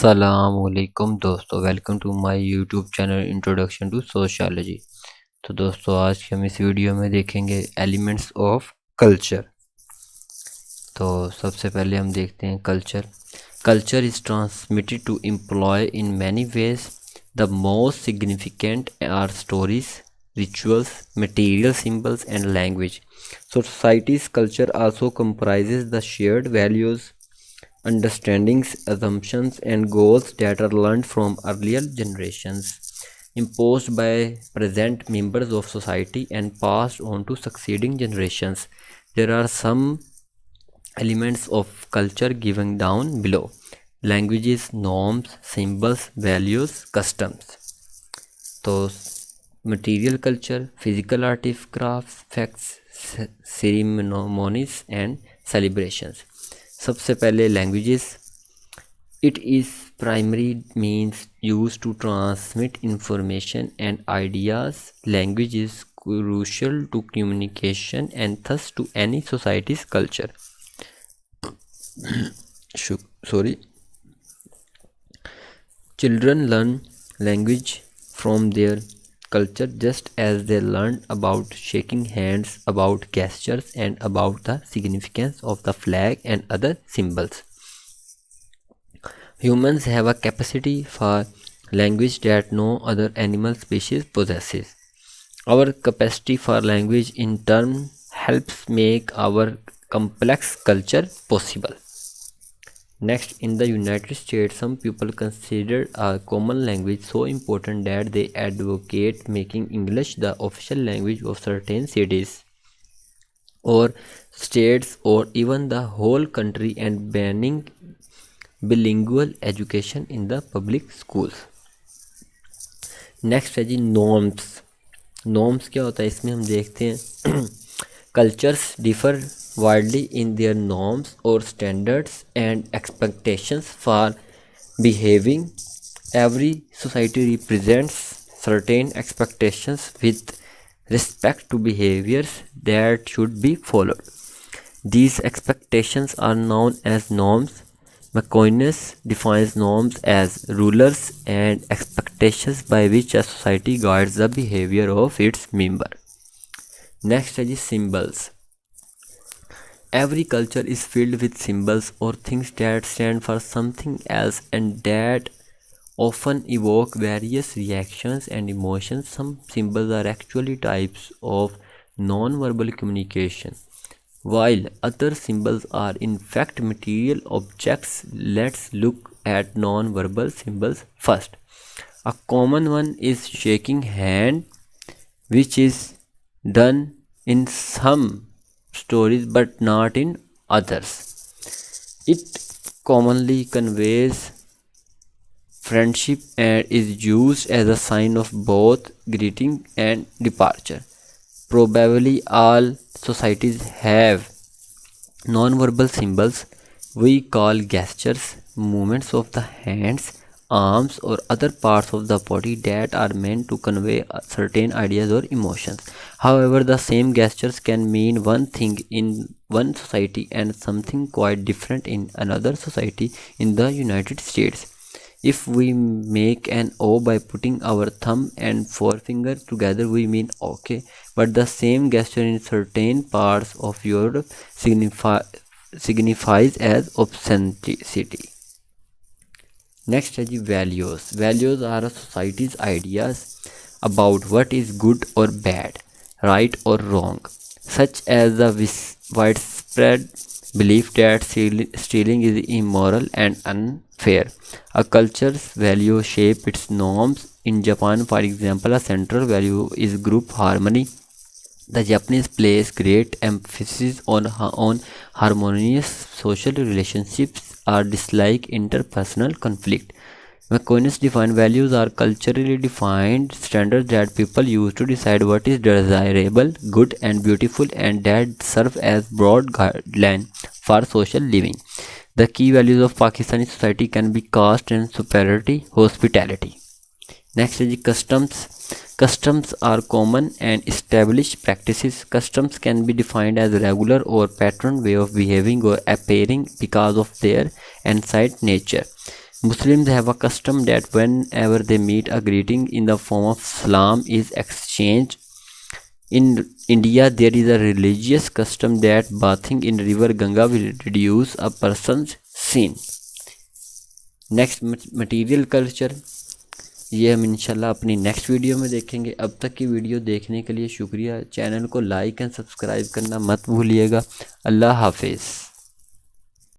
असलकुम दोस्तों, welcome to my YouTube channel introduction to sociology. तो दोस्तों, आज हम इस वीडियो में देखेंगे एलिमेंट्स ऑफ कल्चर। तो सबसे पहले हम देखते हैं culture. Culture is transmitted to employ in many ways. The most significant are stories, rituals, material symbols and language. So society's culture also comprises the shared values, understandings, assumptions, and goals that are learned from earlier generations, imposed by present members of society, and passed on to succeeding generations. There are some elements of culture given down below: languages, norms, symbols, values, customs. So, material culture, physical artifacts, ceremonies, and celebrations. सबसे पहले languages. It is primary means used to transmit information and ideas. Language is crucial to communication and thus to any society's culture. Sorry. Children learn language from their culture just as they learn about shaking hands, about gestures, and about the significance of the flag and other symbols. Humans have a capacity for language that no other animal species possesses. Our capacity for language in turn helps make our complex culture possible. Next, in the United States, some people consider a common language so important that they advocate making English the official language of certain cities or states or even the whole country and banning bilingual education in the public schools. Next है जी norms. Norms क्या होता है, इसमें हम देखते हैं cultures differ widely in their norms और standards and expectations for behaving. Every society represents certain expectations with respect to behaviors that should be followed. These expectations are known as norms. Aquinas defines norms as rulers and expectations by which a society guides the behavior of its member. Next is symbols. Every culture is filled with symbols or things that stand for something else and that often evoke various reactions and emotions. Some symbols are actually types of non-verbal communication, while other symbols are in fact material objects. Let's look at non-verbal symbols first. A common one is shaking hand, which is done in some stories but not in others. It commonly conveys friendship and is used as a sign of both greeting and departure. Probably all societies have non-verbal symbols we call gestures, movements of the hands, arms, or other parts of the body that are meant to convey certain ideas or emotions. However, the same gestures can mean one thing in one society and something quite different in another society. In the United States, if we make an O by putting our thumb and forefinger together, we mean okay, but the same gesture in certain parts of Europe signifies as obscenity. Next is values. Values are a society's ideas about what is good or bad, right or wrong, such as the widespread belief that stealing is immoral and unfair. A culture's values shape its norms. In Japan, for example, a central value is group harmony. The Japanese place great emphasis on harmonious social relationships or dislike interpersonal conflict. Aquinas define values are culturally defined standards that people use to decide what is desirable, good, and beautiful, and that serve as broad guidelines for social living. The key values of Pakistani society can be caste and superiority, hospitality. Next is customs. Customs are common and established practices. Customs can be defined as regular or pattern way of behaving or appearing because of their ancient nature. Muslims have a custom that whenever they meet, a greeting in the form of salam is exchanged. In India, there is a religious custom that bathing in river Ganga will reduce a person's sin. Next material culture, ये हम इंशाल्लाह अपनी next video में देखेंगे। अब तक की video देखने के लिए शुक्रिया। चैनल को लाइक एंड सब्सक्राइब करना मत भूलिएगा। अल्लाह हाफिज़।